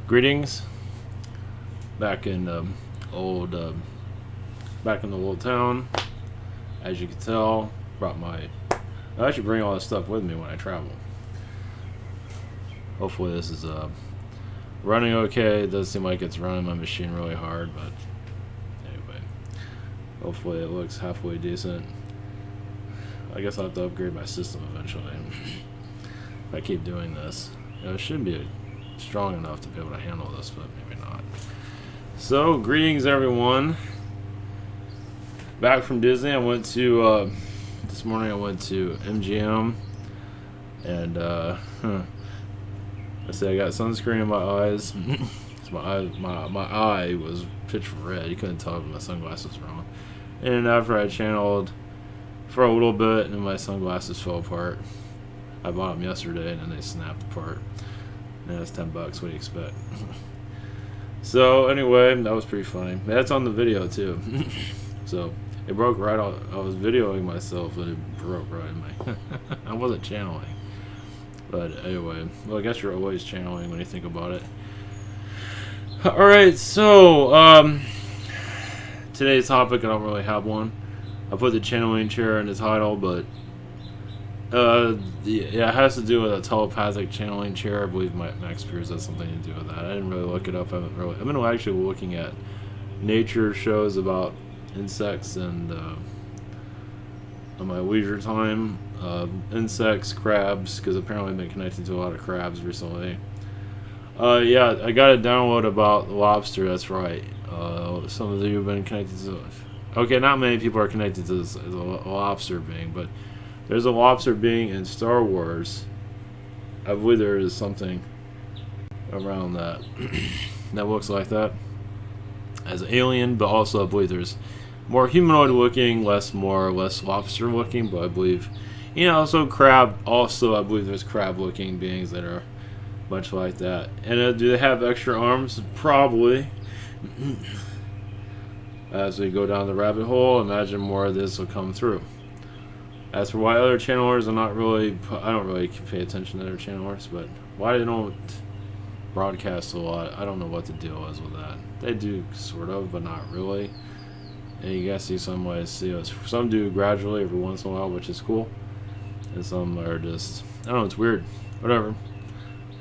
Greetings. Back in the old, back in the old town. As you can tell, I should bring all this stuff with me when I travel. Hopefully this is running okay. It does seem like it's running my machine really hard, but anyway, hopefully it looks halfway decent. I guess I'll have to upgrade my system eventually. If I keep doing this, it should be strong enough to be able to handle this, but maybe not. So, greetings everyone. Back from Disney. I went to this morning. I went to MGM, and I say I got sunscreen in my eyes. my eye was pitch red. You couldn't tell if my sunglasses were on. And after I channeled for a little bit, and my sunglasses fell apart. I bought them yesterday, and then they snapped apart. And that's $10. What do you expect? So anyway, that was pretty funny. That's on the video too. So it broke right off. I was videoing myself, and it broke right in my. I wasn't channeling. But anyway, well, I guess you're always channeling when you think about it. All right, so today's topic, I don't really have one. I put the channeling chair in the title, but yeah, it has to do with a telepathic channeling chair. I believe Max Pierce has something to do with that. I didn't really look it up. I've been actually looking at nature shows about insects and on my leisure time, insects, crabs, because apparently I've been connected to a lot of crabs recently. Yeah, I got a download about the lobster. That's right. Some of you have been connected to. Okay, not many people are connected to this, the lobster being, but there's a lobster being in Star Wars. I believe there is something around that that looks like that as an alien, but also I believe there's more humanoid looking, less lobster looking, but I believe, so crab, also I believe there's crab looking beings that are much like that. And do they have extra arms? Probably. As we go down the rabbit hole, imagine more of this will come through. As for why other channelers I don't really pay attention to other channelers, but why they don't broadcast a lot, I don't know what the deal is with that. They do sort of, but not really. And you guys see some ways, some do gradually every once in a while, which is cool. And some are just, I don't know, it's weird. Whatever.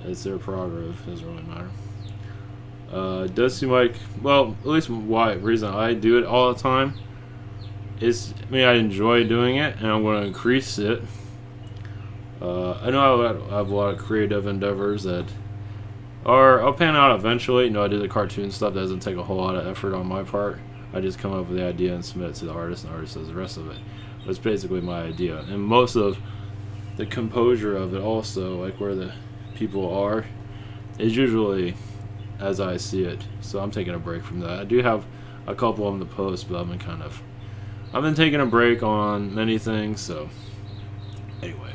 It's their prerogative, it doesn't really matter. It does seem like, well, at least reason I do it all the time is, I enjoy doing it, and I'm going to increase it. I know I have a lot of creative endeavors that I'll pan out eventually. I do the cartoon stuff. That doesn't take a whole lot of effort on my part. I just come up with the idea and submit it to the artist, and the artist does the rest of it. That's basically my idea. And most of the composure of it also, like where the people are, is usually as I see it. So I'm taking a break from that. I do have a couple of them to post, but I've been taking a break on many things, so anyway,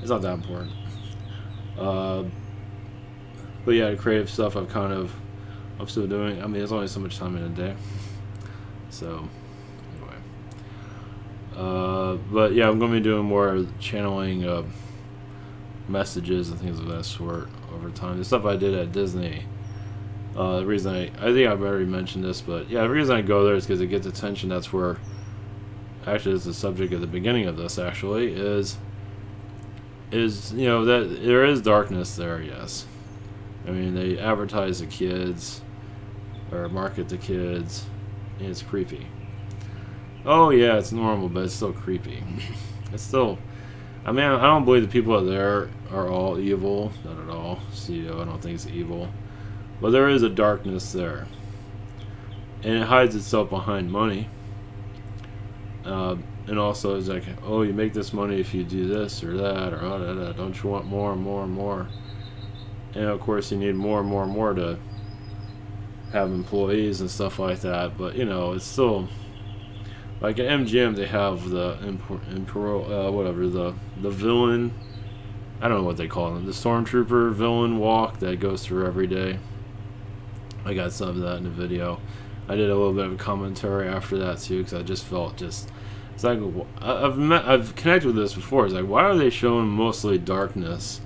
it's not that important. But yeah, the creative stuff I'm still doing. There's only so much time in a day. So anyway. But yeah, I'm going to be doing more channeling messages and things of that sort over time. The stuff I did at Disney. The reason I think I've already mentioned this, but yeah, the reason I go there is because it gets attention. That's where, actually, it's the subject at the beginning of this. Actually, is that there is darkness there. Yes, they advertise to kids or market to kids, and it's creepy. Oh yeah, it's normal, but it's still creepy. It's still. I don't believe the people there are all evil. Not at all. CEO, I don't think it's evil. But there is a darkness there. And it hides itself behind money. And also it's like, oh, you make this money if you do this or that, or that. Don't you want more and more and more? And of course you need more and more and more to have employees and stuff like that. But it's still, like at MGM they have the the villain, I don't know what they call them, the stormtrooper villain walk that goes through every day. I got some of that in the video. I did a little bit of a commentary after that too, because I just felt it's like I've connected with this before. It's like, why are they showing mostly darkness?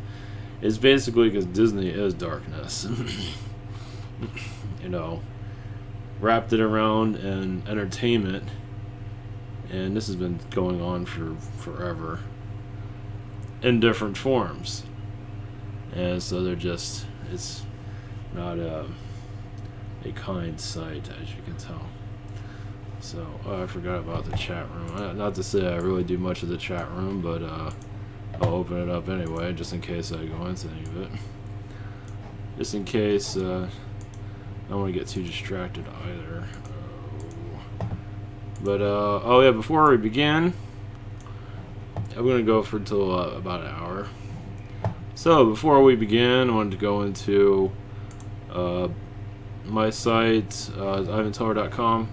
It's basically because Disney is darkness. you know, wrapped it around in entertainment, and this has been going on for forever in different forms. And so it's not a kind sight, as you can tell. So, I forgot about the chat room. Not to say I really do much of the chat room, but I'll open it up anyway, just in case I go into any of it. Just in case I don't want to get too distracted either. But, oh yeah, before we begin, I'm going to go for until about an hour. So, before we begin, I wanted to go into my site, ivantower.com.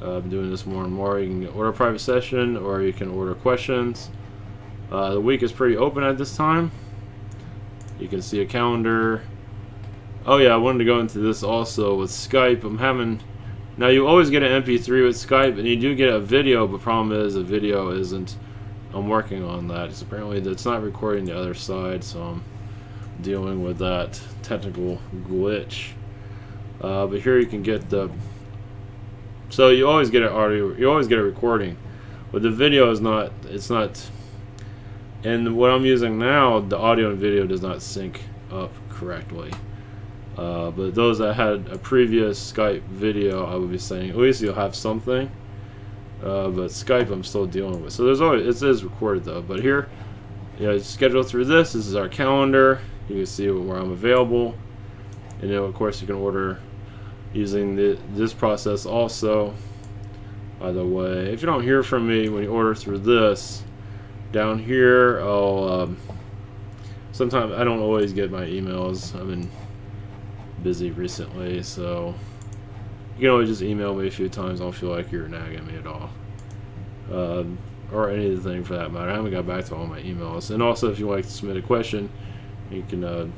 I'm doing this more and more. You can order a private session, or you can order questions. The week is pretty open at this time. You can see a calendar. Oh yeah, I wanted to go into this also with Skype. Now you always get an MP3 with Skype, and you do get a video, but problem is the video isn't. I'm working on that. It's apparently it's not recording the other side, so I'm dealing with that technical glitch. But here you can get the. So you always get an audio. You always get a recording, but the video is not. It's not. And what I'm using now, the audio and video does not sync up correctly. But those that had a previous Skype video, I would be saying at least you'll have something. But Skype, I'm still dealing with. So there's always, it is recorded though. But here, schedule through this. This is our calendar. You can see where I'm available, and of course you can order using this process also. By the way, if you don't hear from me when you order through this, down here I'll sometimes I don't always get my emails. I've been busy recently, so you can always just email me a few times. I don't feel like you're nagging me at all, or anything for that matter. I haven't got back to all my emails. And also, if you like to submit a question, you can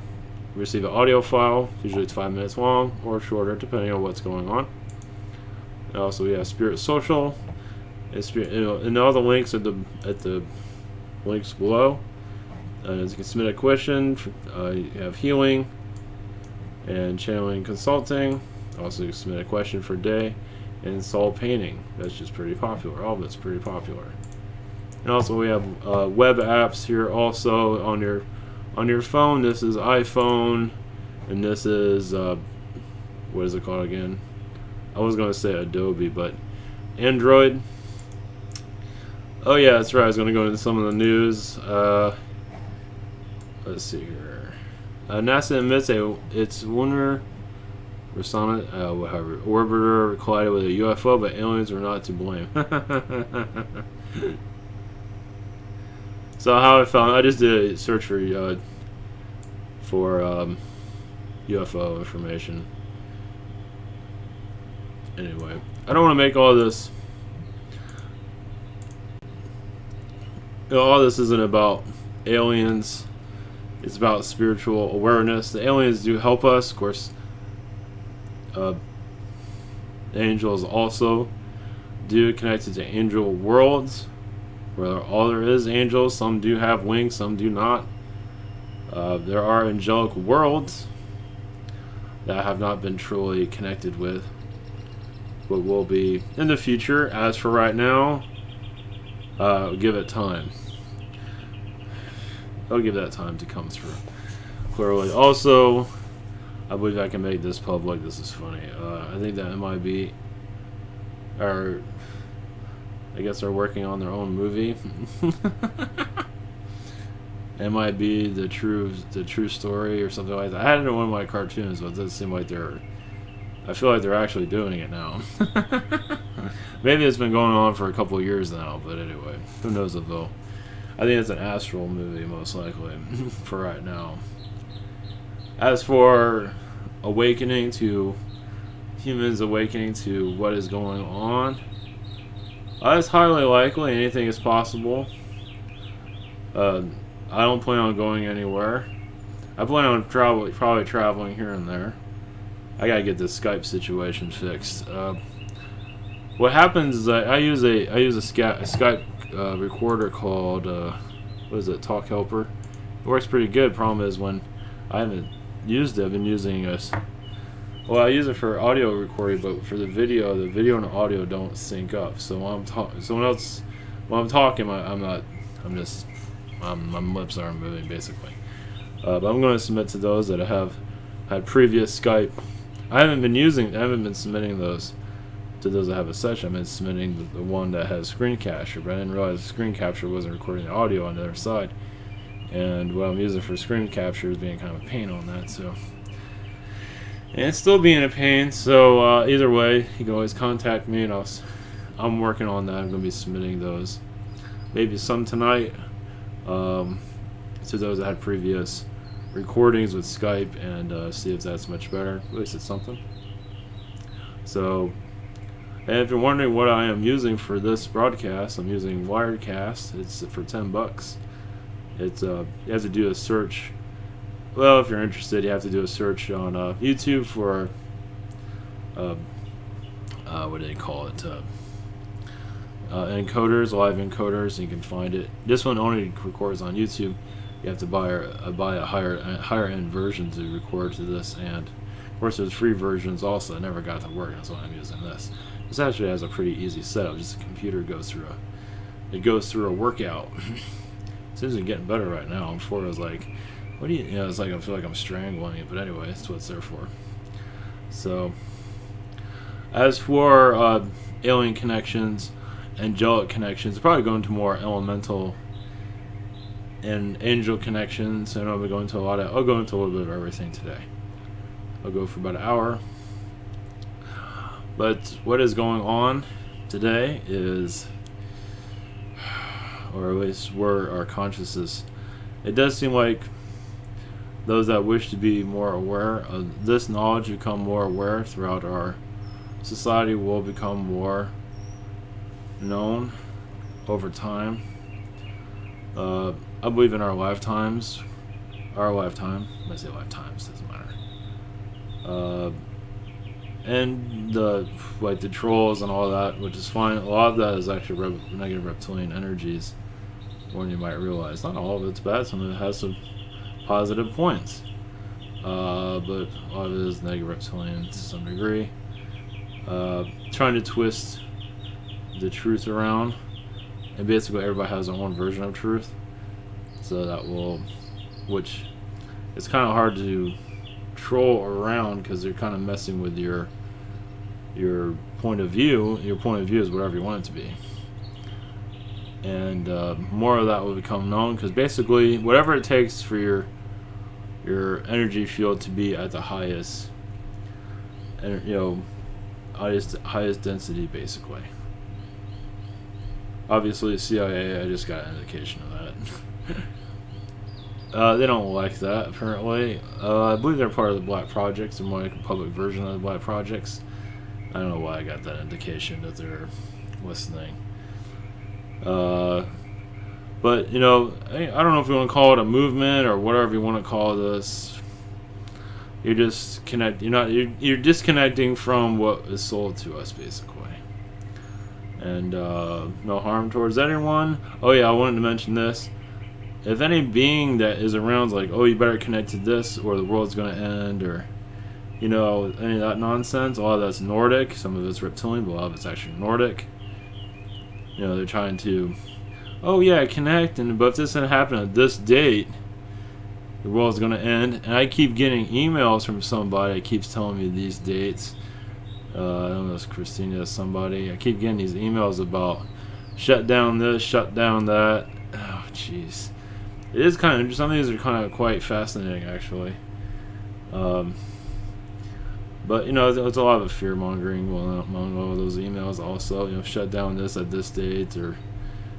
receive an audio file. Usually it's 5 minutes long or shorter, depending on what's going on. And also, we have Spirit Social, and all the links at the links below. As you can submit a question, you have healing and channeling consulting. Also, you can submit a question for a day, and soul painting. That's just pretty popular. All of it's pretty popular. And also, we have web apps here. Also, on your phone, this is iPhone, and this is what is it called again? I was going to say Adobe, but Android. Oh yeah, that's right. I was going to go into some of the news. Let's see here. NASA admits its lunar orbiter collided with a UFO, but aliens were not to blame. So how I found, I just did a search for UFO information. Anyway, I don't want to make all this. All this isn't about aliens. It's about spiritual awareness. The aliens do help us, of course. Angels also do connected to angel worlds, where all there is angels. Some do have wings, some do not. There are angelic worlds that have not been truly connected with, but will be in the future. As for right now, give it time. I'll give that time to come through clearly. Also, I believe I can make this public. This is funny. I think that MIB are, I guess, they're working on their own movie. MIB, the true story, or something like that. I had it in one of my cartoons, but it doesn't seem like I feel like they're actually doing it now. Maybe it's been going on for a couple of years now, but anyway, who knows if they'll. I think it's an astral movie, most likely, for right now. As for humans awakening to what is going on, it's highly likely. Anything is possible. I don't plan on going anywhere. I plan on probably traveling here and there. I gotta get this Skype situation fixed. What happens is I use a Skype recorder called what is it, Talk Helper. It works pretty good. Problem is when I haven't used it, I've been using Well, I use it for audio recording, but for the video and the audio don't sync up. So when I'm talking, when I'm talking, I'm not. I'm just. My lips aren't moving, basically. But I'm going to submit to those that have had previous Skype. I haven't been submitting those to those that have Ascension. I've been submitting the one that has screen capture, but I didn't realize the screen capture wasn't recording the audio on the other side. And what I'm using for screen capture is being kind of a pain on that. So, and it's still being a pain. So either way, you can always contact me, and I'm working on that. I'm going to be submitting those, maybe some tonight, to those that had previous recordings with Skype, and see if that's much better. At least it's something. So, and if you're wondering what I am using for this broadcast, I'm using Wirecast. It's for $10. It's you have to do a search. Well, if you're interested, you have to do a search on YouTube for what do they call it? Encoders, live encoders. And you can find it. This one only records on YouTube. You have to buy a higher end version to record to this, and of course there's free versions also. I never got to work. That's why I'm using this. This actually has a pretty easy setup. Just the computer goes through a workout. Seems to be getting better right now. Before it was like, what do you know? It's like I feel like I'm strangling it, but anyway, that's what it's there for. So, as for alien connections, angelic connections, I'll probably go into more elemental and angel connections, and I'll go into a little bit of everything today. I'll go for about an hour. But what is going on today is, or at least where our consciousness, it does seem like those that wish to be more aware of this knowledge become more aware throughout our society will become more known over time. I believe in our lifetime, I say lifetimes, doesn't matter. And the trolls and all that, which is fine. A lot of that is actually negative reptilian energies, more than you might realize. Not all of it's bad. Some of it has some positive points, but a lot of it is negative reptilian to some degree. Trying to twist the truth around, and basically everybody has their own version of truth. So that which it's kind of hard to troll around because they're kind of messing with your point of view. Your point of view is whatever you want it to be, and more of that will become known because basically whatever it takes for your energy field to be at the highest, highest density, basically. Obviously, the CIA, I just got an indication of that. They don't like that, apparently. I believe they're part of the Black Projects, and more like a public version of the Black Projects. I don't know why I got that indication that they're listening. But, I don't know if you want to call it a movement or whatever you want to call this. You're just you're disconnecting from what is sold to us, basically. And no harm towards anyone. Oh yeah, I wanted to mention this. If any being that is around is like, oh, you better connect to this or the world's going to end, or any of that nonsense, a lot of that's Nordic, some of it's reptilian, but a lot of it's actually Nordic. They're trying to, oh yeah, connect, but if this didn't happen at this date, the world's going to end. And I keep getting emails from somebody that keeps telling me these dates. I don't know if it's Christina or somebody. I keep getting these emails about shut down this, shut down that. Oh, jeez. It is kind of interesting. Some of these are kind of quite fascinating, actually. But, it's a lot of fear-mongering among all those emails also. Shut down this at this date, or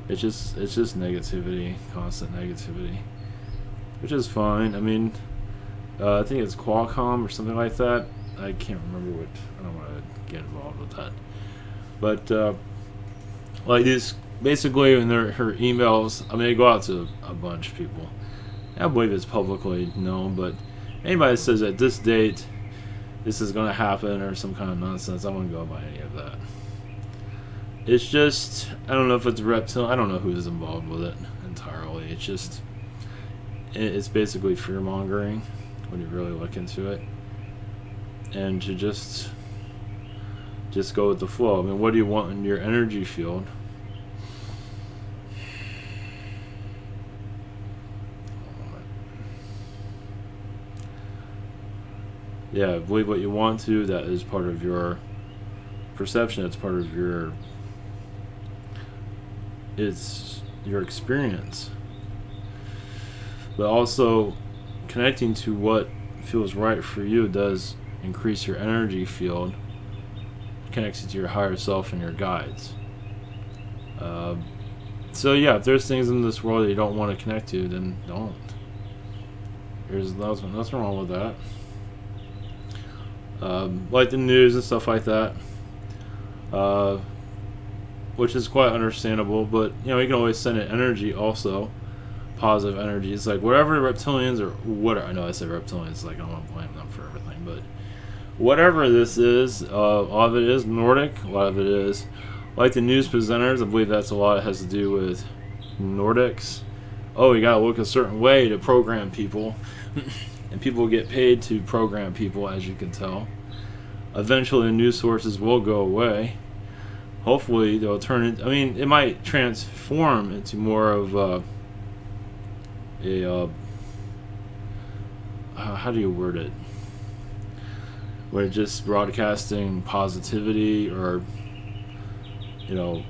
it's just negativity, constant negativity, which is fine. I mean, I think it's Qualcomm or something like that. I can't remember what. I don't want to get involved with that. But like this, basically, in her emails, I mean, they go out to a bunch of people. I believe it's publicly known, but anybody that says at this date this is going to happen or some kind of nonsense, I wouldn't go by any of that. It's just, I don't know if it's reptile. I don't know who's involved with it entirely. It's just, it's basically fear mongering when you really look into it. and to just go with the flow. I mean, what do you want in your energy field? Yeah, believe what you want to. That is part of your perception. It's part of your. It's your experience. But also, connecting to what feels right for you does increase your energy field. Connects you to your higher self and your guides. So yeah, if there's things in this world that you don't want to connect to, then don't. There's nothing wrong with that. Like the news and stuff like that, which is quite understandable. But you can always send it energy also, positive energy. It's like whatever reptilians or whatever. I know I say reptilians, like I don't want to blame them for everything, but whatever this is, a lot of it is Nordic. A lot of it is like the news presenters. I believe that's a lot. It has to do with Nordics. Oh, you gotta look a certain way to program people. And people get paid to program people, as you can tell. Eventually, the news sources will go away. Hopefully, they'll turn it. I mean, it might transform into more of how do you word it? Where it's just broadcasting positivity, or I don't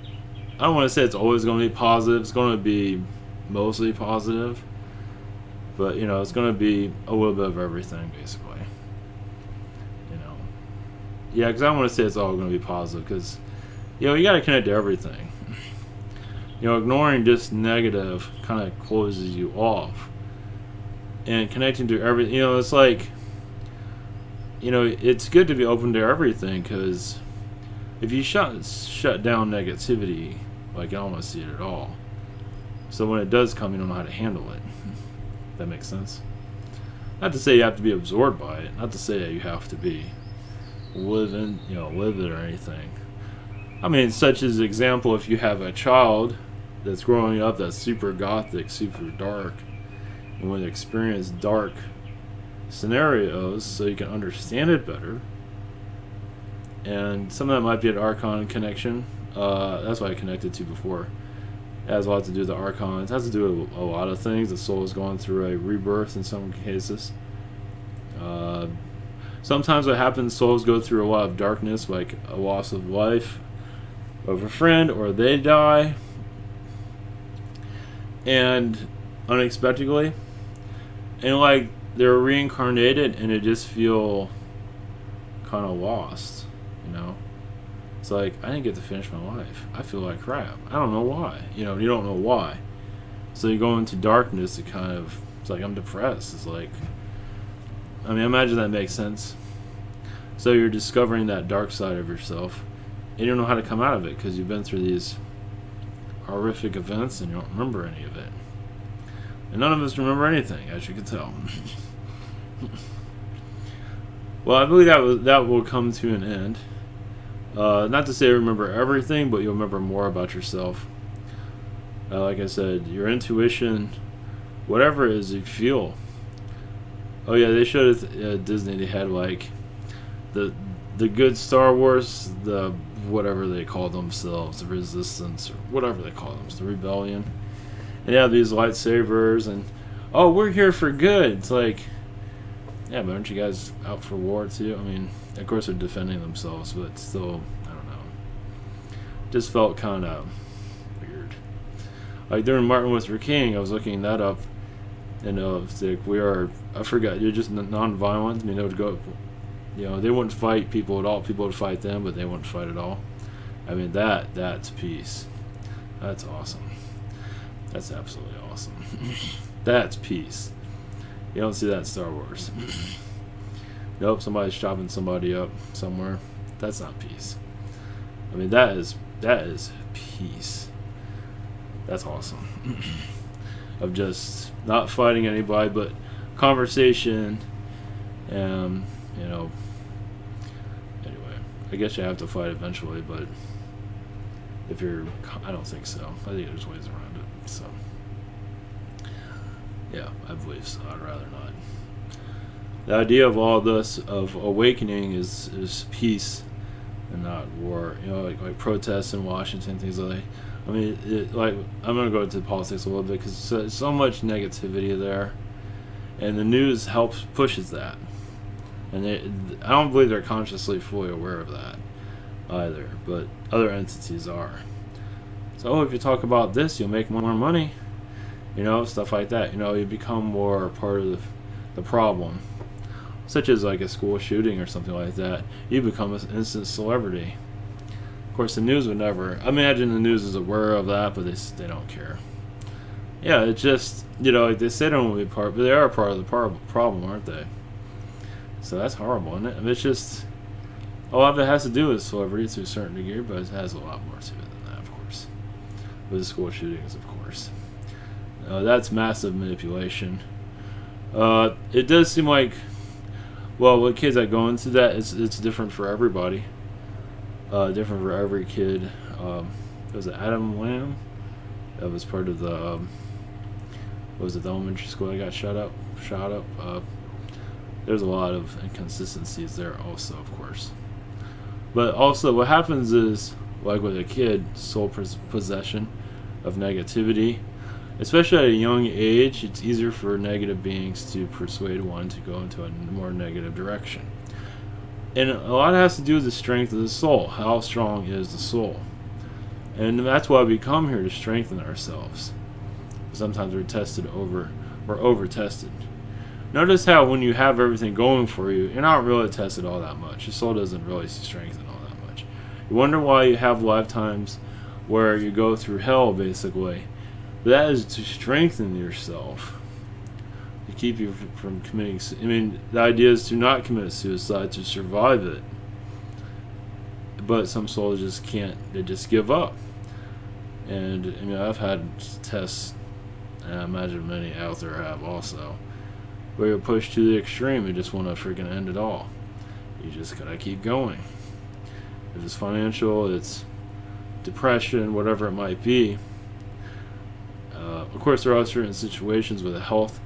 want to say it's always going to be positive. It's going to be mostly positive. But, it's going to be a little bit of everything, basically. Yeah, because I don't want to say it's all going to be positive, because, you got to connect to everything. Ignoring just negative kind of closes you off. And connecting to everything, it's like, it's good to be open to everything, because if you shut down negativity, like, I don't want to see it at all. So when it does come, you don't know how to handle it. That makes sense. Not to say you have to be absorbed by it. Not to say that you have to be live it or anything. I mean, such as example, if you have a child that's growing up that's super gothic, super dark, and when they experience dark scenarios, so you can understand it better. And some of that might be an Archon connection. That's what I connected to before. It has a lot to do with the Archons. It has to do with a lot of things. The soul is going through a rebirth in some cases. Sometimes what happens, souls go through a lot of darkness, like a loss of life of a friend, or they die. And unexpectedly. And like they're reincarnated and they just feel kind of lost, It's like, I didn't get to finish my life. I feel like crap. I don't know why. You don't know why. So you go into darkness to kind of, it's like, I'm depressed. It's like, I mean, imagine that makes sense. So you're discovering that dark side of yourself, and you don't know how to come out of it because you've been through these horrific events and you don't remember any of it. And none of us remember anything, as you can tell. Well, I believe that will come to an end. Not to say remember everything, but you'll remember more about yourself. Like I said, your intuition, whatever it is you feel. Oh yeah, they showed it at Disney. They had like the good Star Wars, the whatever they call themselves, the Resistance or whatever they call them, the Rebellion. And they have these lightsabers, and we're here for good. It's like, yeah, but aren't you guys out for war too? I mean, of course they're defending themselves, but still, I don't know. Just felt kind of weird. Like during Martin Luther King, I was looking that up, and it's like I forgot, you're just non-violent. I mean, they would go, they wouldn't fight people at all. People would fight them, but they wouldn't fight at all. I mean, that's peace. That's awesome. That's absolutely awesome. That's peace. You don't see that in Star Wars. Nope, somebody's chopping somebody up somewhere. That's not peace. I mean, that is peace. That's awesome. Of just not fighting anybody, but conversation, and anyway, I guess you have to fight eventually, but I don't think so. I think there's ways around it. So, yeah, I believe so. I'd rather not. The idea of all this of awakening is peace and not war. Like protests in Washington, things like that. I mean, like I'm gonna go into politics a little bit because so much negativity there, and the news helps pushes that, and I don't believe they're consciously fully aware of that either, but other entities are. So if you talk about this, you'll make more money, stuff like that. You become more part of the problem, such as like a school shooting or something like that. You become an instant celebrity. Of course, the news would never. I imagine the news is aware of that, but they don't care. Yeah, it's just like they say they don't want to be part, but they are part of the problem, aren't they? So that's horrible, isn't it? I mean, it's just a lot of it has to do with celebrity to a certain degree, but it has a lot more to it than that, of course. With the school shootings, of course, that's massive manipulation. It does seem like, well, with kids that go into that, it's different for everybody. Different for every kid. Was it Adam Lamb? That was part of the. Was it the elementary school that got shot up? There's a lot of inconsistencies there, also, of course. But also, what happens is, like with a kid, soul possession of negativity, especially at a young age, it's easier for negative beings to persuade one to go into a more negative direction. And a lot has to do with the strength of the soul. How strong is the soul? And that's why we come here, to strengthen ourselves. Sometimes we're over tested. Notice how when you have everything going for you, you're not really tested all that much. Your soul doesn't really strengthen all that much. You wonder why you have lifetimes where you go through hell, basically. But that is to strengthen yourself. To keep you from committing. I mean, the idea is to not commit suicide, to survive it. But some souls just can't. They just give up. And I've had tests, and I imagine many out there have also, where you're pushed to the extreme. You just want to freaking end it all. You just gotta keep going. If it's financial, it's depression, whatever it might be. Of course, there are certain situations with the health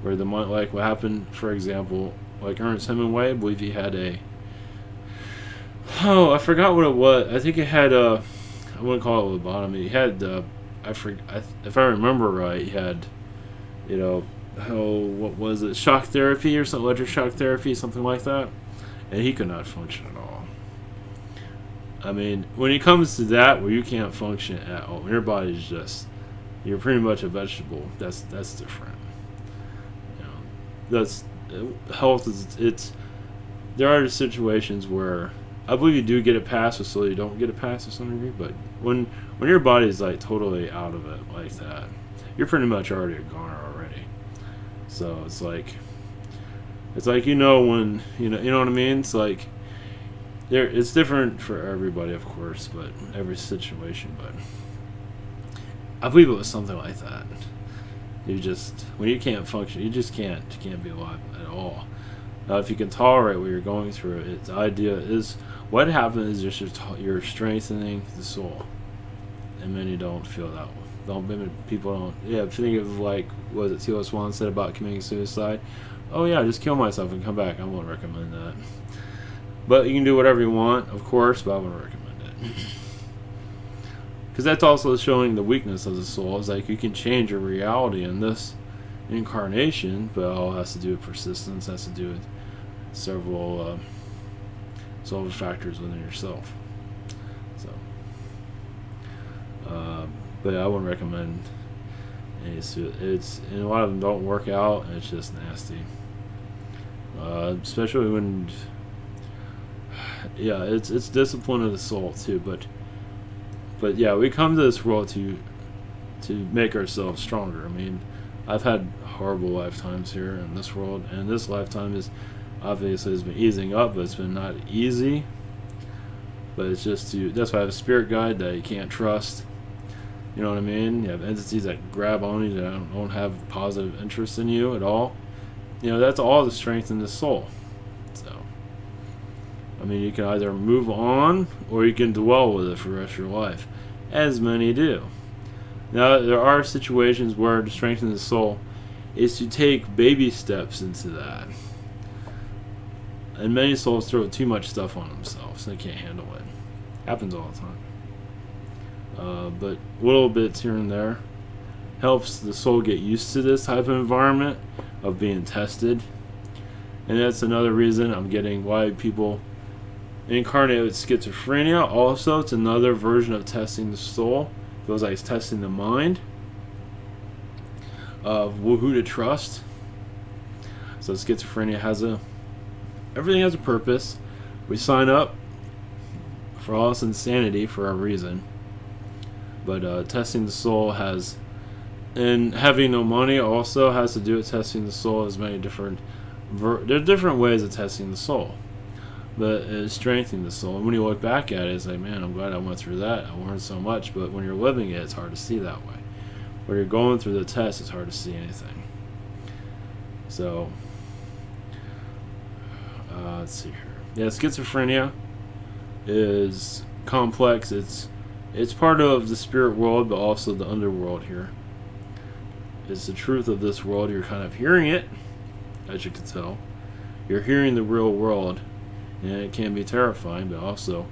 where the mind, like what happened, for example, like Ernest Hemingway. I believe he had I forgot what it was. I think it had I wouldn't call it lobotomy. He had if I remember right, he had what was it, shock therapy or something, electroshock therapy, something like that, and he could not function at all. I mean, when it comes to that, where you can't function at all, your body's just, you're pretty much a vegetable. That's different. That's health is there are situations where I believe you do get it passed, so you don't get it passed to some degree. But when your body is like totally out of it like that, you're pretty much already a goner already. So it's like when you know what I mean. It's like it's different for everybody, of course, but every situation. But I believe it was something like that. You just, when you can't function, you just can't be alive at all. Now, if you can tolerate what you're going through, its idea is what happens is you're strengthening the soul, and many don't feel that. People don't. Yeah, think of like what it T.O. Swan said about committing suicide. Oh yeah, just kill myself and come back. I won't recommend that. But you can do whatever you want, of course, but I wouldn't recommend it. Because that's also showing the weakness of the soul. It's like you can change your reality in this incarnation, but it all has to do with persistence, has to do with several factors within yourself. So, but I wouldn't recommend any suicide. And a lot of them don't work out, and it's just nasty. Especially when, yeah, it's discipline of the soul too, but yeah, we come to this world to make ourselves stronger. I mean, I've had horrible lifetimes here in this world, and this lifetime is obviously has been easing up, but it's been not easy. But it's just that's why I have a spirit guide that you can't trust. You know what I mean? You have entities that grab on you that don't have positive interest in you at all. That's all to strengthen the soul. So, I mean, you can either move on or you can dwell with it for the rest of your life, as many do. Now, there are situations where to strengthen the soul is to take baby steps into that. And many souls throw too much stuff on themselves. They can't handle it. Happens all the time. But little bits here and there helps the soul get used to this type of environment of being tested. And that's another reason I'm getting why people incarnate with schizophrenia. Also, it's another version of testing the soul. Feels like it's testing the mind of who to trust. So schizophrenia everything has a purpose. We sign up for all this insanity for a reason. But testing the soul and having no money also has to do with testing the soul. As many different, there are different ways of testing the soul, but it's strengthening the soul. And when you look back at it, it's like, man, I'm glad I went through that. I learned so much. But when you're living it, it's hard to see that way. When you're going through the test, it's hard to see anything. So, let's see here. Yeah, schizophrenia is complex. It's part of the spirit world, but also the underworld here. It's the truth of this world. You're kind of hearing it, as you can tell. You're hearing the real world, and it can be terrifying, but also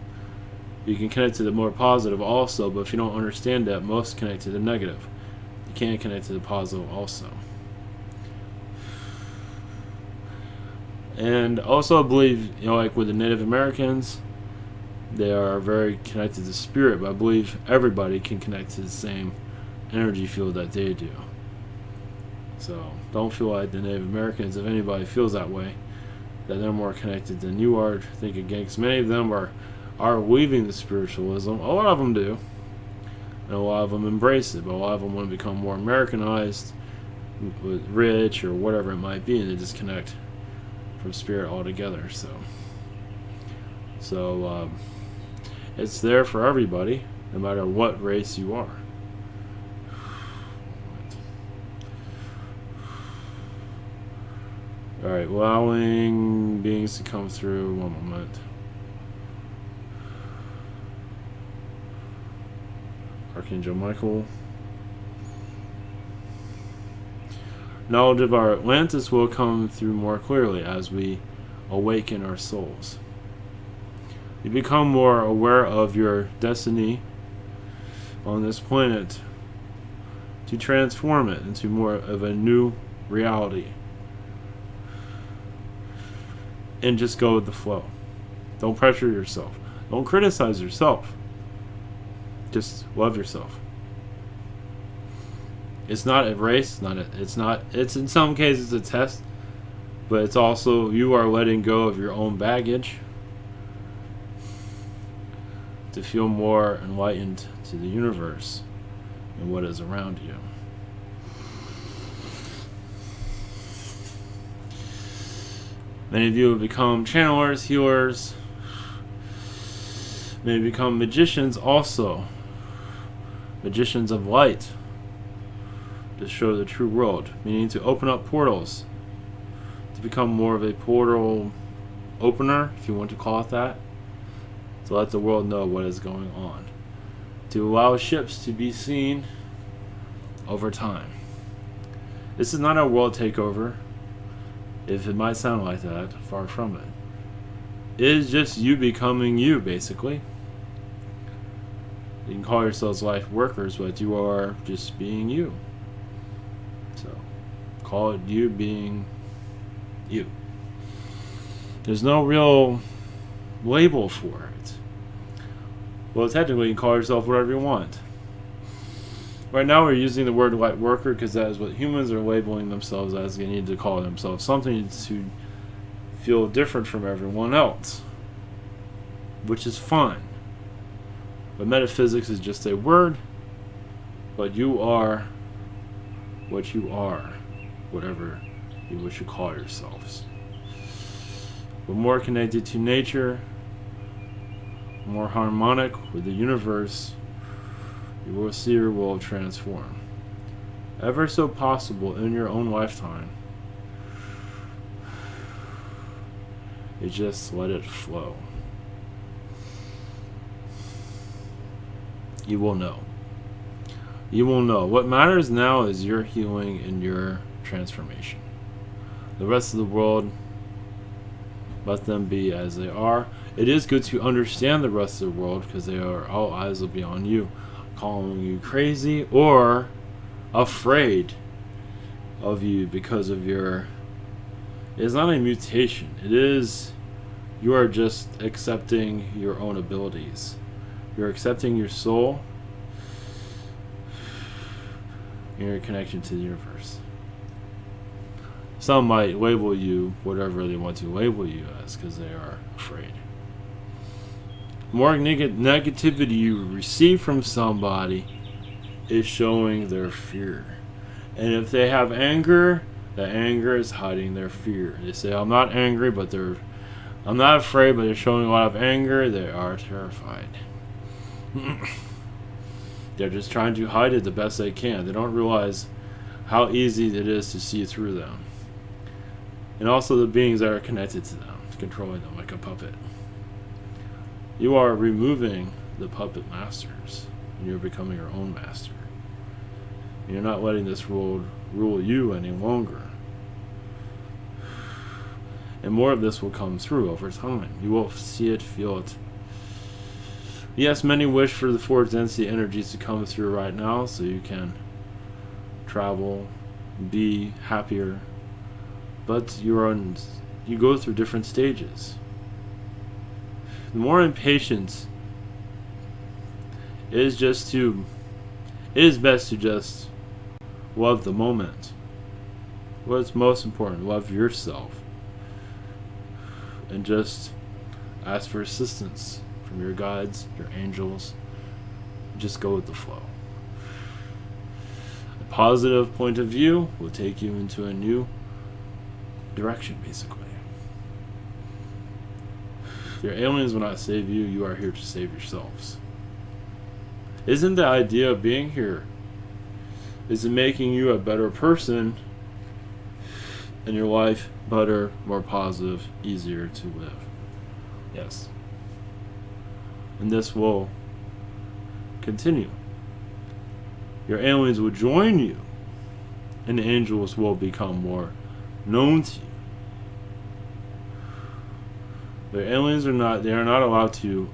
you can connect to the more positive also. But if you don't understand that, most connect to the negative. You can't connect to the positive also. And also I believe, like with the Native Americans, they are very connected to spirit, but I believe everybody can connect to the same energy field that they do. So don't feel like the Native Americans, if anybody feels that way, that they're more connected than you are. Think again, because many of them are leaving the spiritualism. A lot of them do, and a lot of them embrace it, but a lot of them want to become more Americanized, rich, or whatever it might be, and they disconnect from spirit altogether. So it's there for everybody, no matter what race you are. Alright, allowing beings to come through. One moment. Archangel Michael. Knowledge of our Atlantis will come through more clearly as we awaken our souls. You become more aware of your destiny on this planet to transform it into more of a new reality. And just go with the flow. Don't pressure yourself. Don't criticize yourself. Just love yourself. It's not a race. It's in some cases a test, but it's also you are letting go of your own baggage to feel more enlightened to the universe and what is around you. Many of you have become channelers, healers. Many become magicians also. Magicians of light. To show the true world. Meaning to open up portals. To become more of a portal opener, if you want to call it that. To let the world know what is going on. To allow ships to be seen over time. This is not a world takeover. If it might sound like that, far from it. It is just you becoming you, basically. You can call yourselves life workers, but you are just being you. So, call it you being you. There's no real label for it. Well, technically, you can call yourself whatever you want. Right now we're using the word light worker because that is what humans are labeling themselves as. They need to call themselves something to feel different from everyone else, which is fine. But metaphysics is just a word, but you are what you are, whatever you wish to call yourselves. We're more connected to nature, more harmonic with the universe. You will see your world transform. Ever so possible in your own lifetime. You just let it flow. You will know. You will know. What matters now is your healing and your transformation. The rest of the world Let them be as they are. It is good to understand the rest of the world because all eyes will be on you, calling you crazy or afraid of you because of your... It's not a mutation. It is... You are just accepting your own abilities. You're accepting your soul and your connection to the universe. Some might label you whatever they want to label you as because they are afraid. More negativity you receive from somebody is showing their fear. And if they have anger, the anger is hiding their fear. They say, I'm not angry, but I'm not afraid, but they're showing a lot of anger. They are terrified. They're just trying to hide it the best they can. They don't realize how easy it is to see through them. And also the beings that are connected to them, controlling them like a puppet. You are removing the puppet masters, and you're becoming your own master. And you're not letting this world rule you any longer. And more of this will come through over time. You will see it, feel it. Yes, many wish for the fourth density energies to come through right now so you can travel, be happier. But you go through different stages. The more impatience is best to just love the moment. What's most important, love yourself. And just ask for assistance from your guides, your angels. Just go with the flow. A positive point of view will take you into a new direction, basically. Your aliens will not save you. You are here to save yourselves. Isn't the idea of being here? Is it making you a better person and your life better, more positive, easier to live? Yes. And this will continue. Your aliens will join you, and the angels will become more known to you. The aliens are not allowed to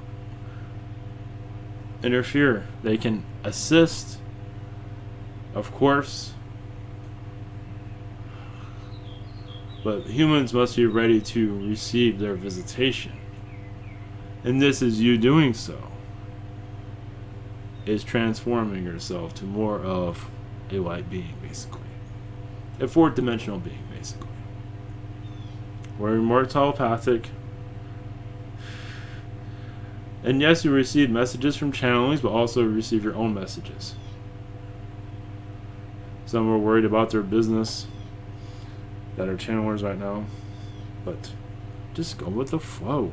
interfere. They can assist, of course, but humans must be ready to receive their visitation. And this is you doing so. Is transforming yourself to more of a light being, basically. A fourth dimensional being, basically. We're more telepathic. And yes, you receive messages from channelings, but also receive your own messages. Some are worried about their business that are channelers right now. But just go with the flow.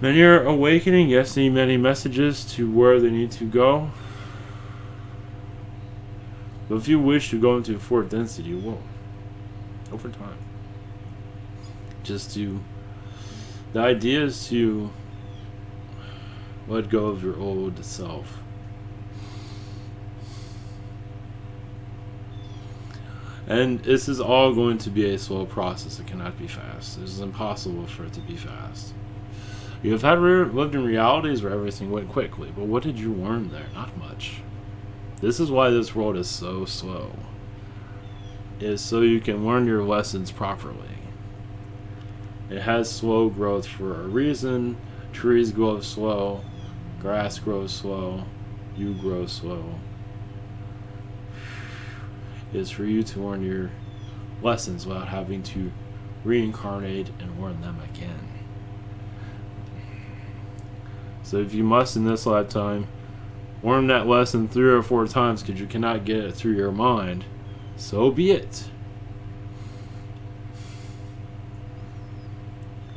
Many are awakening, yes, need many messages to where they need to go. But if you wish to go into fourth density, you will. Over time. The idea is to let go of your old self. And this is all going to be a slow process. It cannot be fast. It is impossible for it to be fast. You have lived in realities where everything went quickly, but what did you learn there? Not much. This is why this world is so slow. Is so you can learn your lessons properly. It has slow growth for a reason. Trees grow slow. Grass grows slow. You grow slow. It's for you to learn your lessons without having to reincarnate and learn them again. So if you must in this lifetime learn that lesson 3 or 4 times because you cannot get it through your mind, so be it.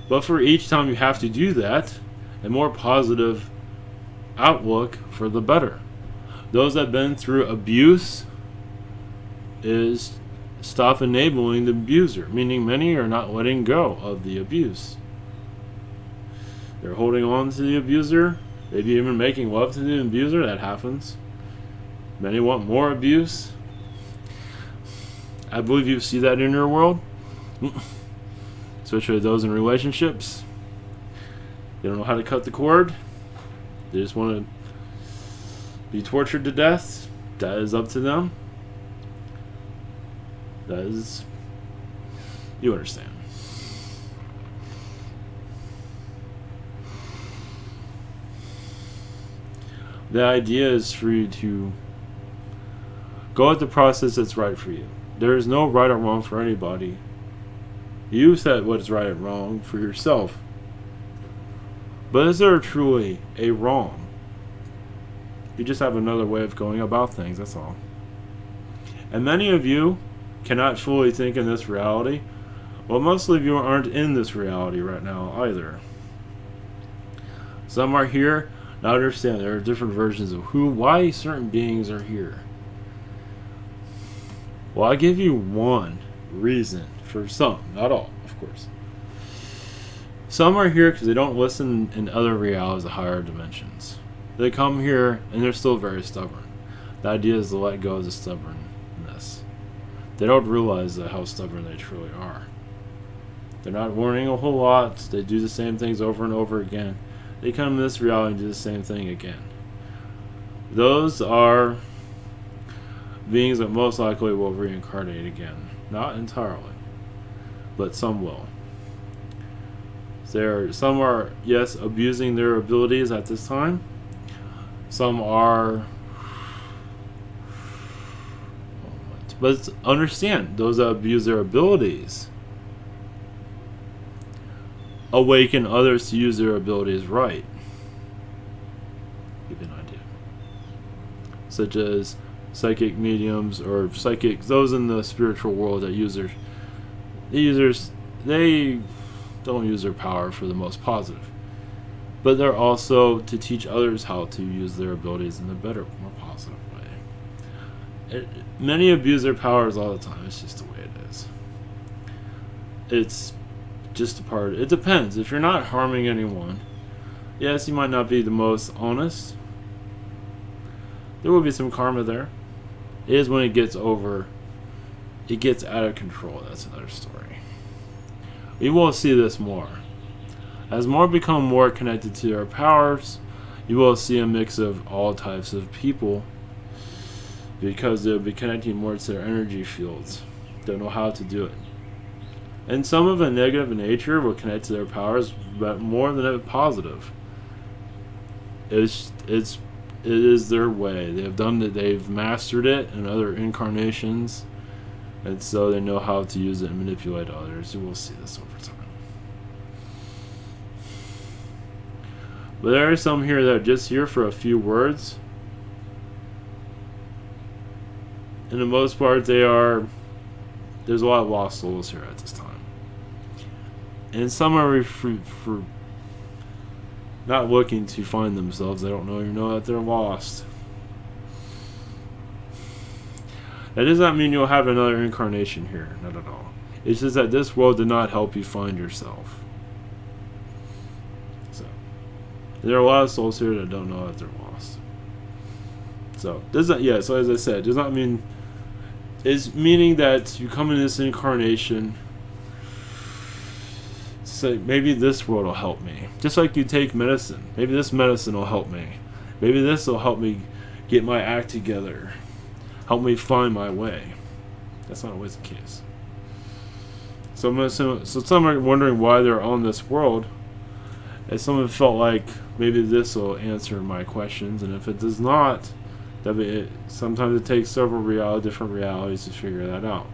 But for each time you have to do that, a more positive outlook for the better. Those that have been through abuse is stop enabling the abuser, meaning many are not letting go of the abuse. They're holding on to the abuser, maybe even making love to the abuser. That happens. Many want more abuse. I believe you see that in your world. It's especially those in relationships. They don't know how to cut the cord. They just want to be tortured to death. That is up to them. That is, you understand. The idea is for you to go at the process that's right for you. There is no right or wrong for anybody. You set what is right and wrong for yourself. But is there truly a wrong? You just have another way of going about things, that's all. And many of you cannot fully think in this reality. Well, mostly of you aren't in this reality right now either. Some are here. Now understand, there are different versions of why certain beings are here. Well, I give you one reason for some, not all, of course. Some are here because they don't listen in other realities of higher dimensions. They come here and they're still very stubborn. The idea is to let go of the stubbornness. They don't realize how stubborn they truly are. They're not learning a whole lot. They do the same things over and over again. They come in this reality and do the same thing again. Those are beings that most likely will reincarnate again. Not entirely, but some will. Some are, yes, abusing their abilities at this time. Some are... But understand, those that abuse their abilities awaken others to use their abilities right. Give you an idea. Such as psychic mediums or psychic, those in the spiritual world that they don't use their power for the most positive. But they're also to teach others how to use their abilities in a better, more positive way. Many abuse their powers all the time. It's just the way it is. It's just a part. It depends. If you're not harming anyone, yes, you might not be the most honest. There will be some karma there. It is when it gets out of control. That's another story. We will see this more. As more become more connected to their powers, you will see a mix of all types of people, because they'll be connecting more to their energy fields. They know how to do it. And some of a negative nature will connect to their powers, but more than a positive. It is their way. They have done it. They've mastered it in other incarnations, and so they know how to use it and manipulate others. You will see this over time. But there are some here that are just here for a few words. In the most part, there's a lot of lost souls here at this time. And some are for not looking to find themselves. They don't know that they're lost. That does not mean you'll have another incarnation here. Not at all. It's just that this world did not help you find yourself. So, there are a lot of souls here that don't know that they're lost. So, so as I said, does not mean... It's meaning that you come in this incarnation, say, maybe this world will help me. Just like you take medicine. Maybe this medicine will help me. Maybe this will help me get my act together. Help me find my way. That's not always the case. So some are wondering why they're on this world. And some have felt like maybe this will answer my questions. And if it does not, sometimes it takes several different realities to figure that out.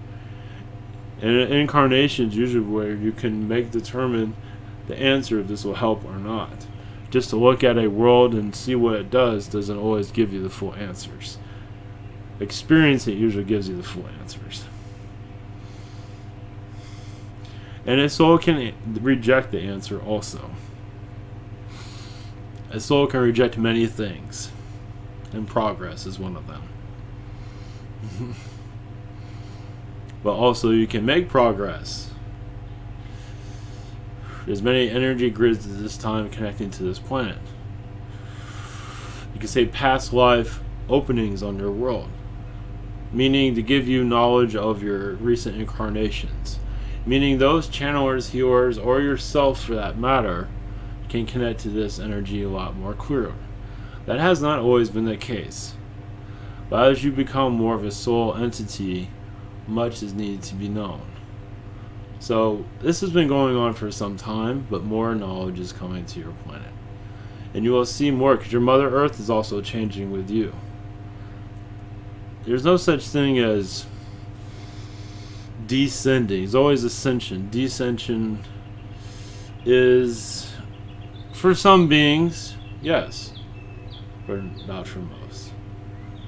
And an incarnation is usually where you can determine the answer if this will help or not. Just to look at a world and see what it does doesn't always give you the full answers. Experience it usually gives you the full answers. And a soul can reject the answer also. A soul can reject many things. And progress is one of them. But also you can make progress. There's many energy grids at this time connecting to this planet. You can say past life openings on your world, meaning to give you knowledge of your recent incarnations. Meaning those channelers, healers, or yourself for that matter, can connect to this energy a lot more clearly. That has not always been the case. But as you become more of a soul entity, much is needed to be known. So this has been going on for some time, but more knowledge is coming to your planet. And you will see more, because your Mother Earth is also changing with you. There's no such thing as descending. It's always ascension. Descension is, for some beings, yes, but not for most.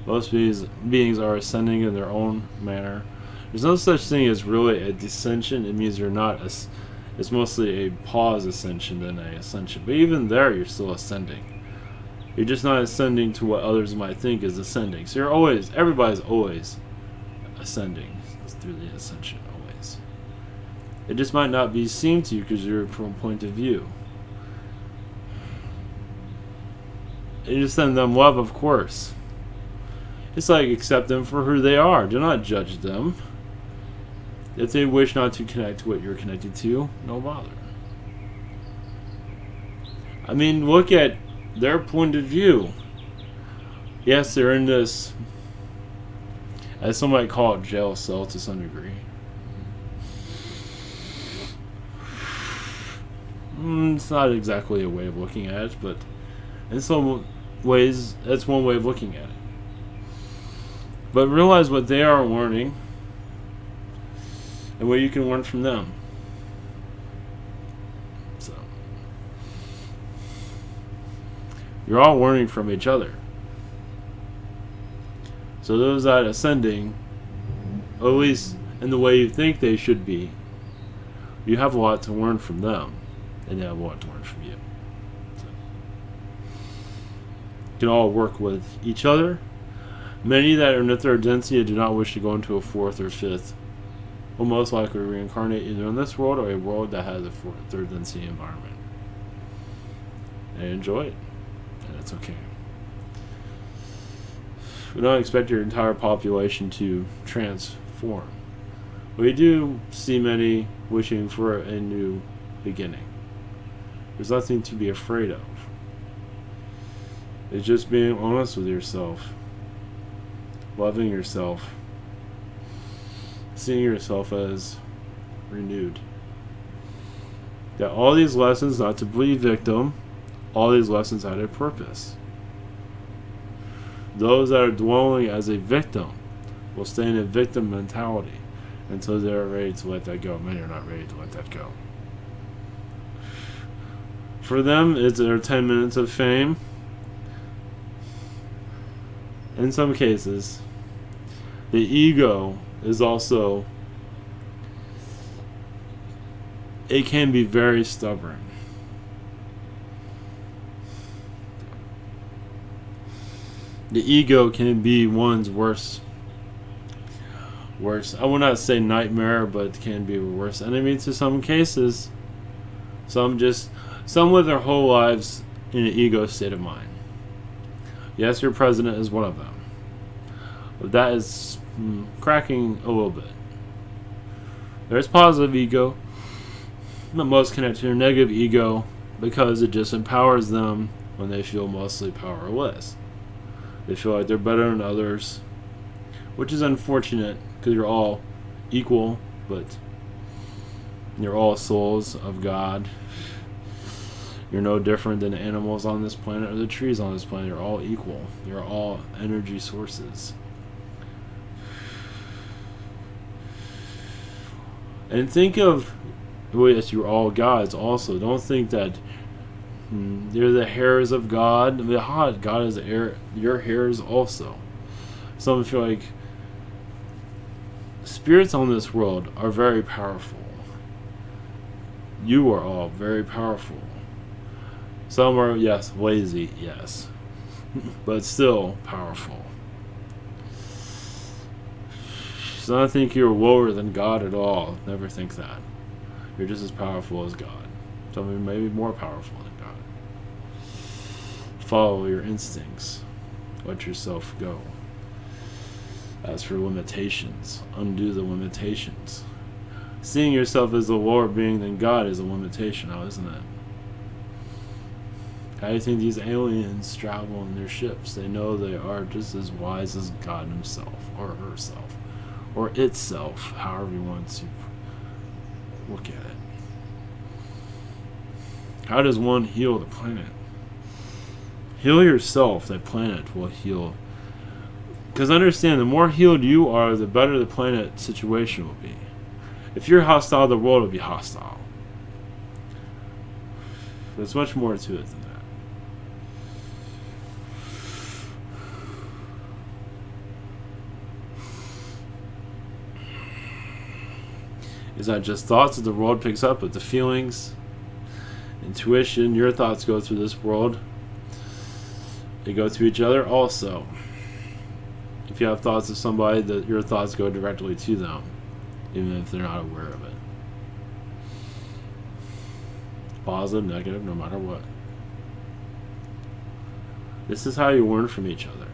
Most beings are ascending in their own manner. There's no such thing as really a descension. It means you're not it's mostly a pause ascension than a ascension. But even there, you're still ascending. You're just not ascending to what others might think is ascending. So everybody's always ascending through the ascension, always. It just might not be seen to you because you're from a point of view. You just send them love, of course. It's like accept them for who they are. Do not judge them. If they wish not to connect to what you're connected to, no bother. I mean, look at their point of view. Yes, they're in this, as some might call it, jail cell to some degree. It's not exactly a way of looking at it, but in some ways, that's one way of looking at it. But realize what they are learning and what you can learn from them. So, you're all learning from each other. So those that are ascending, at least in the way you think they should be, you have a lot to learn from them, and they have a lot to learn from you. So, you can all work with each other. Many that are in the third density do not wish to go into a fourth or fifth, will most likely reincarnate either in this world or a world that has a third density environment. And enjoy it. And that's okay. We don't expect your entire population to transform. We do see many wishing for a new beginning. There's nothing to be afraid of. It's just being honest with yourself. Loving yourself, seeing yourself as renewed. That all these lessons, not to be victim, all these lessons had a purpose. Those that are dwelling as a victim will stay in a victim mentality until they're ready to let that go. Many are not ready to let that go. For them, it's their 10 minutes of fame. In some cases, the ego is also, it can be very stubborn. The ego can be one's worst, I will not say nightmare, but can be a worst enemy to some cases. Some live their whole lives in an ego state of mind. Yes, your president is one of them. But that is cracking a little bit. There's positive ego, but most connect to their negative ego because it just empowers them when they feel mostly powerless. They feel like they're better than others, which is unfortunate because you're all equal, but you're all souls of God. You're no different than the animals on this planet or the trees on this planet. You're all equal. You're all energy sources. And think of, well, yes, you're all gods also. Don't think that you're the hairs of God. God is your hairs also. Some feel like spirits on this world are very powerful. You are all very powerful. Some are, yes, lazy, yes. But still powerful. So I don't think you're lower than God at all. Never think that. You're just as powerful as God. Some of you may be more powerful than God. Follow your instincts. Let yourself go. As for limitations, undo the limitations. Seeing yourself as a lower being than God is a limitation now, isn't it? How do you think these aliens travel in their ships? They know they are just as wise as God himself, or herself, or itself, however you want to look at it. How does one heal the planet? Heal yourself, the planet will heal. Because understand, the more healed you are, the better the planet situation will be. If you're hostile, the world will be hostile. There's much more to it than that. It's not just thoughts that the world picks up, but the feelings, intuition, your thoughts go through this world. They go through each other also. If you have thoughts of somebody, that your thoughts go directly to them, even if they're not aware of it. Positive, negative, no matter what. This is how you learn from each other.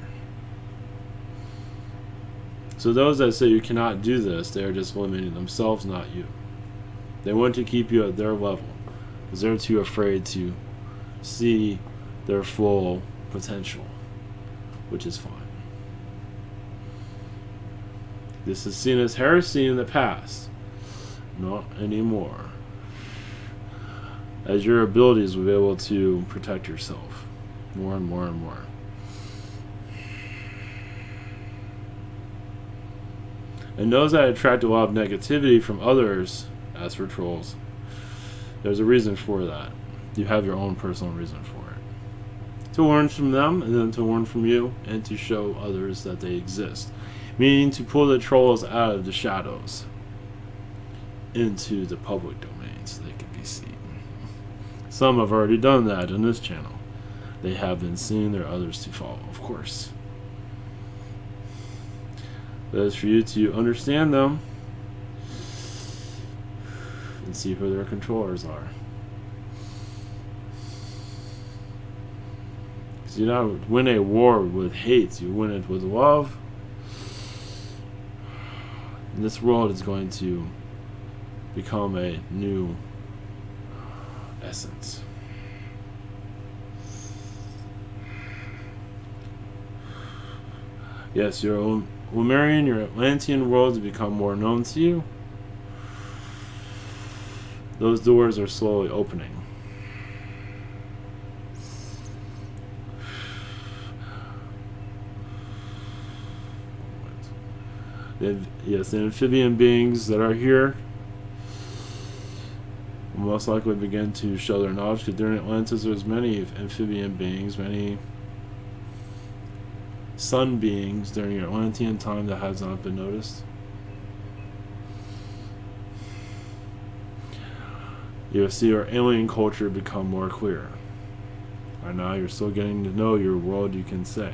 So those that say you cannot do this, they are just limiting themselves, not you. They want to keep you at their level because they're too afraid to see their full potential, which is fine. This is seen as heresy in the past, not anymore, as your abilities will be able to protect yourself more and more and more. And those that attract a lot of negativity from others, as for trolls, there's a reason for that. You have your own personal reason for it. To learn from them, and then to learn from you, and to show others that they exist. Meaning to pull the trolls out of the shadows into the public domain so they can be seen. Some have already done that in this channel. They have been seen, there are others to follow, of course. But it's for you to understand them and see who their controllers are. Because you don't win a war with hate, you win it with love. And this world is going to become a new essence. Yes, your Lemurian, your Atlantean worlds become more known to you. Those doors are slowly opening. Yes, the amphibian beings that are here will most likely begin to show their knowledge, because during Atlantis there's many amphibian beings, many sun beings during your Atlantean time that has not been noticed. You'll see your alien culture become more clear. Right now you're still getting to know your world, you can say.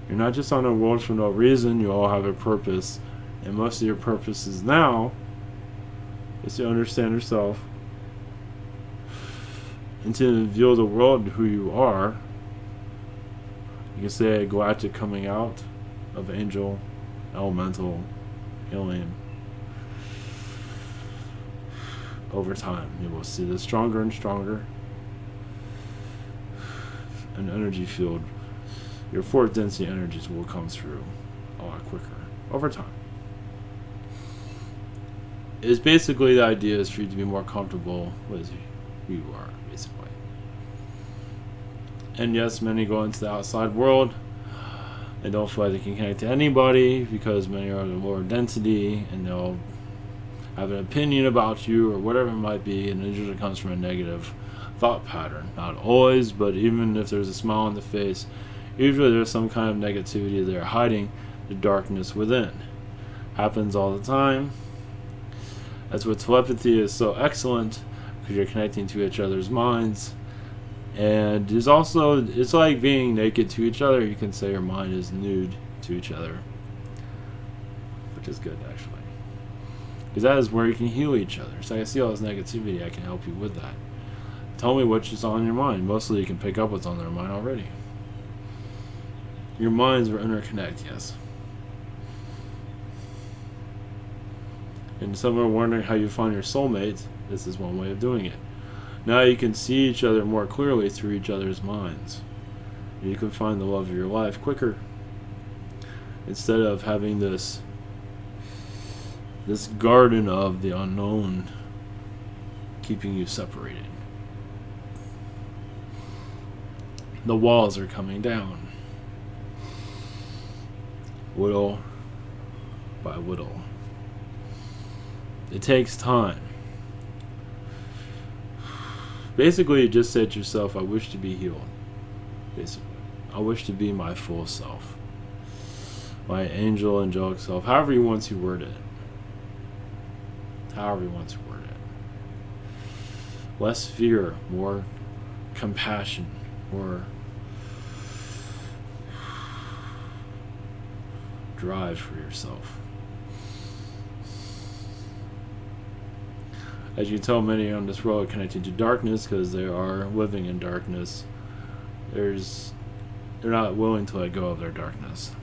You're not just on a world for no reason, you all have a purpose, and most of your purposes now is to understand yourself and to reveal the world who you are. You can say a galactic coming out of angel, elemental, alien. Over time, you will see this stronger and stronger. An energy field. Your fourth density energies will come through a lot quicker over time. It's basically the idea is for you to be more comfortable with who you are, basically. And yes, many go into the outside world and don't feel like they can connect to anybody because many are the lower density and they'll have an opinion about you or whatever it might be, and it usually comes from a negative thought pattern. Not always, but even if there's a smile on the face, usually there's some kind of negativity they're hiding, the darkness within. Happens all the time. That's what telepathy is so excellent, because you're connecting to each other's minds. And there's also, it's like being naked to each other. You can say your mind is nude to each other, which is good actually, because that is where you can heal each other. So I see all this negativity, I can help you with that. Tell me what's on your mind. Mostly you can pick up what's on their mind already. Your minds are interconnected, yes. And some are wondering how you find your soulmate. This is one way of doing it. Now you can see each other more clearly through each other's minds. You can find the love of your life quicker, instead of having this garden of the unknown keeping you separated. The walls are coming down, whittle by whittle. It takes time. Basically, you just say to yourself, I wish to be healed. Basically, I wish to be my full self, my angelic self, however you want to word it. However you want to word it. Less fear, more compassion, more drive for yourself. As you tell many on this road connected to darkness, because they are living in darkness, they're not willing to let go of their darkness.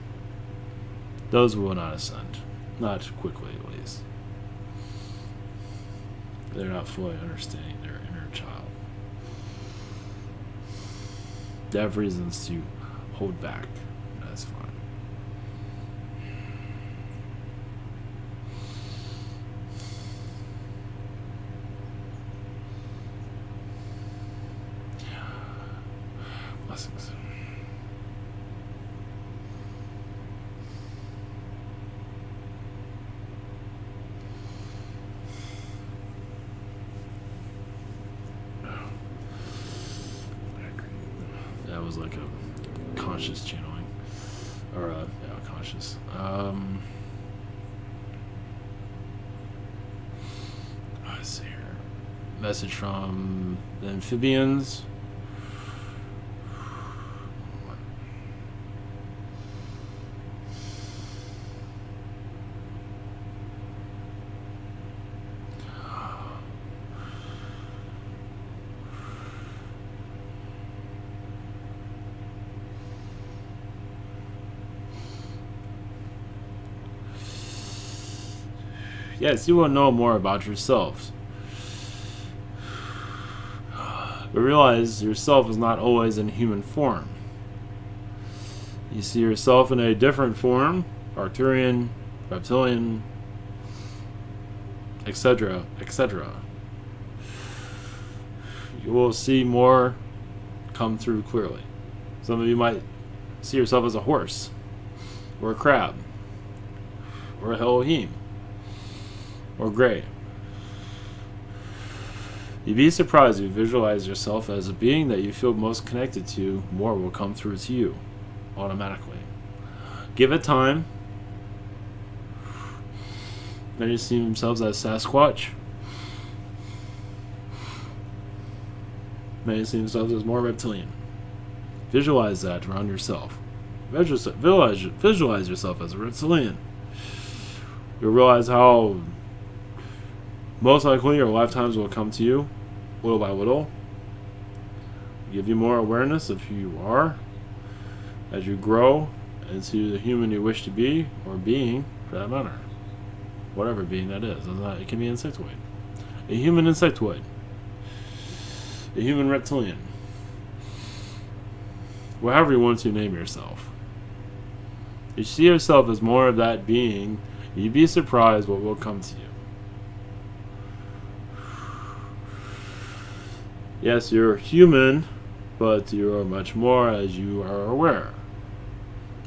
Those will not ascend. Not quickly, at least. They're not fully understanding their inner child. They have reasons to hold back. That's fine. Blessings. That was like a conscious channeling, or conscious. Let's see here. Message from the amphibians. Yes, you will know more about yourselves. But realize yourself is not always in human form. You see yourself in a different form, Arcturian, reptilian, etc., etc. You will see more come through clearly. Some of you might see yourself as a horse, or a crab, or a Elohim, or gray. You'd be surprised if you visualize yourself as a being that you feel most connected to. More will come through to you automatically. Give it time. Many see themselves as Sasquatch. Many see themselves as more reptilian. Visualize that around yourself. Visualize yourself as a reptilian. You'll realize how most likely your lifetimes will come to you, little by little. Give you more awareness of who you are as you grow into the human you wish to be, or being, for that matter. Whatever being that is. It can be insectoid. A human insectoid. A human reptilian. Whatever you want to name yourself. If you see yourself as more of that being, you'd be surprised what will come to you. Yes, you're human, but you are much more as you are aware.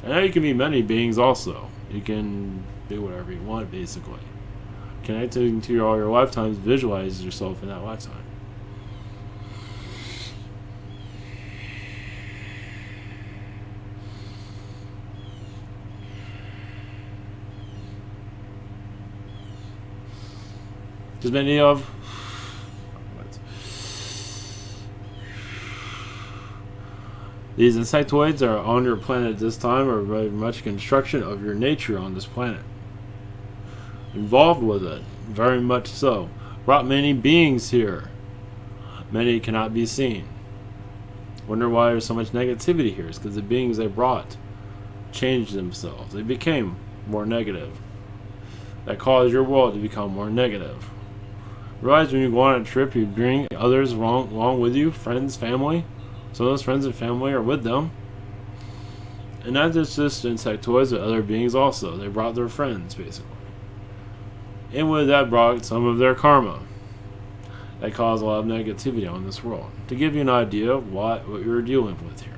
And now you can be many beings also. You can do whatever you want, basically. Connecting to all your lifetimes, visualize yourself in that lifetime. Because many of these insectoids are on your planet at this time, are very much construction of your nature on this planet. Involved with it, very much so. Brought many beings here. Many cannot be seen. Wonder why there's so much negativity here. It's because the beings they brought changed themselves. They became more negative. that cause your world to become more negative. Realize when you go on a trip, you bring others along with you, friends, family. Some of those friends and family are with them. And not just insectoids, but other beings also. They brought their friends, basically. And with that brought some of their karma. That caused a lot of negativity on this world. To give you an idea of what you're dealing with here.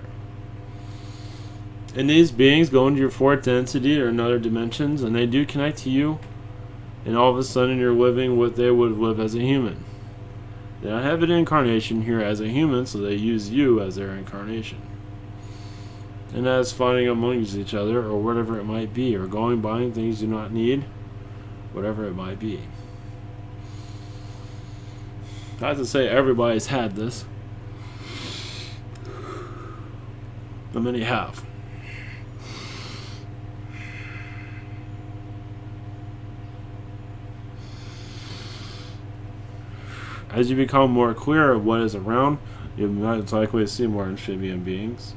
And these beings go into your fourth density or another dimensions, and they do connect to you. And all of a sudden you're living what they would live as a human. They don't have an incarnation here as a human, so they use you as their incarnation. And that's fighting amongst each other, or whatever it might be, or going buying things you do not need, whatever it might be. Not to say everybody's had this, but many have. As you become more clear of what is around, you're most likely to see more amphibian beings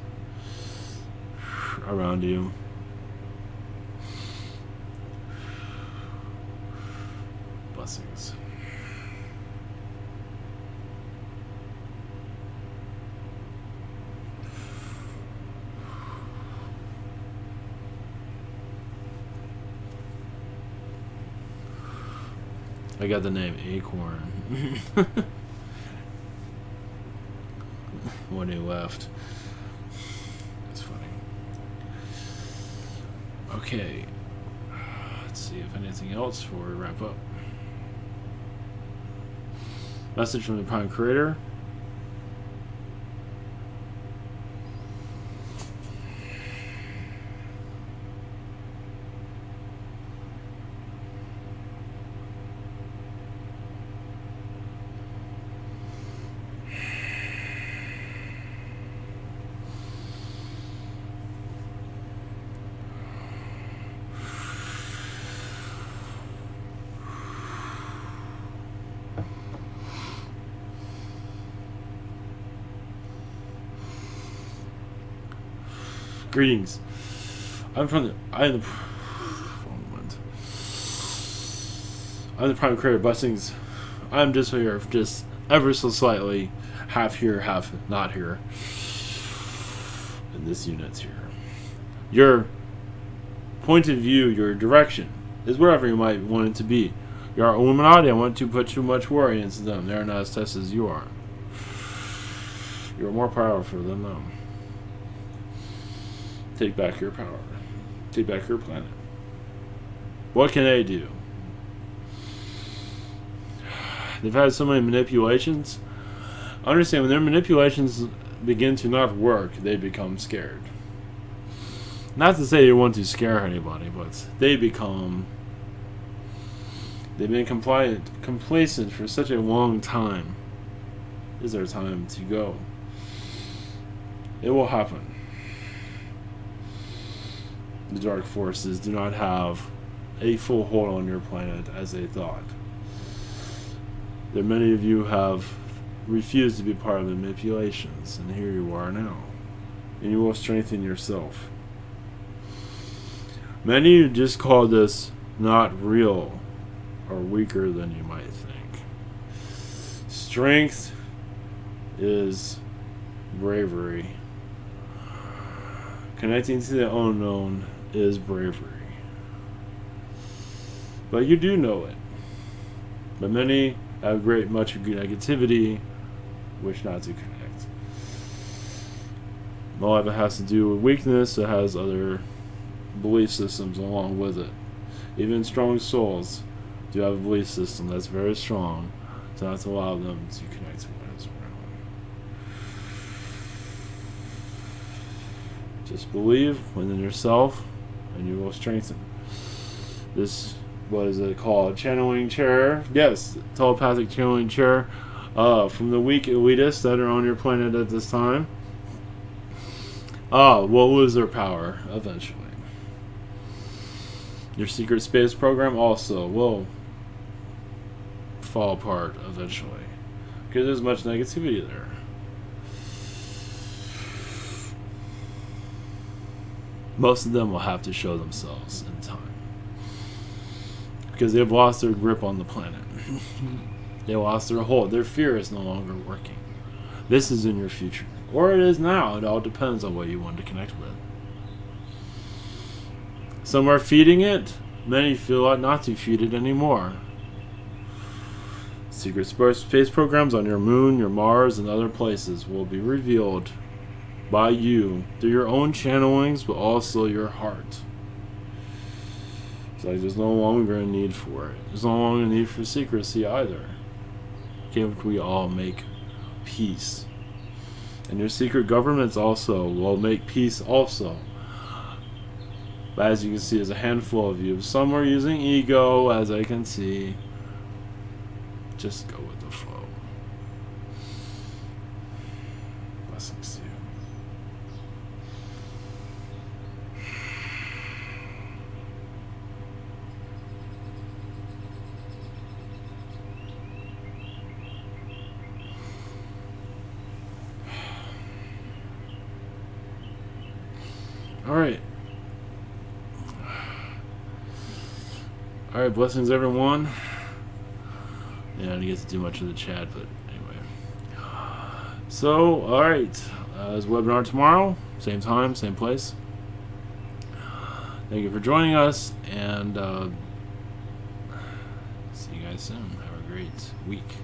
around you. Blessings. I got the name Acorn when he left. It's funny. Okay. Let's see if anything else before we wrap up. Message from the Prime Creator. Greetings. I'm the Prime Creator. Blessings. I'm just here, just ever so slightly, half here, half not here. And this unit's here. Your point of view, your direction, is wherever you might want it to be. Your Illuminati, I want to put too much worry into them. They're not as tested as you are. You're more powerful than them. Take back your power. Take back your planet. What can they do? They've had so many manipulations. Understand, when their manipulations begin to not work, they become scared. Not to say you want to scare anybody, but they've been complacent for such a long time. Is their time to go? It will happen. The dark forces do not have a full hold on your planet as they thought. That many of you have refused to be part of the manipulations, and here you are now. And you will strengthen yourself. Many just call this not real, or weaker than you might think. Strength is bravery. Connecting to the unknown is bravery. But you do know it. But many have much negativity, wish not to connect. A lot of it has to do with weakness. It has other belief systems along with it. Even strong souls do have a belief system that's very strong, to not allow them to connect to what is around. Just believe within yourself, and you will strengthen. This, what is it called? Channeling chair? Yes, telepathic channeling chair. From the weak elitists that are on your planet at this time. Will lose their power eventually. Your secret space program also will fall apart eventually, because there's much negativity there. Most of them will have to show themselves in time. because they've lost their grip on the planet. They lost their hold. Their fear is no longer working. This is in your future. Or it is now. It all depends on what you want to connect with. Some are feeding it. Many feel like not to feed it anymore. Secret space programs on your moon, your Mars, and other places will be revealed by you through your own channelings, but also your heart. It's like there's no longer a need for it. There's no longer a need for secrecy either. Can't we all make peace? And your secret governments also will make peace also. But as you can see, there's a handful of you. Some are using ego, as I can see. Just go with the flow. Blessings to you. Alright. Alright, blessings everyone. Yeah, I didn't get to do much of the chat, but anyway. So, alright. There's a webinar tomorrow. Same time, same place. Thank you for joining us, and see you guys soon. Have a great week.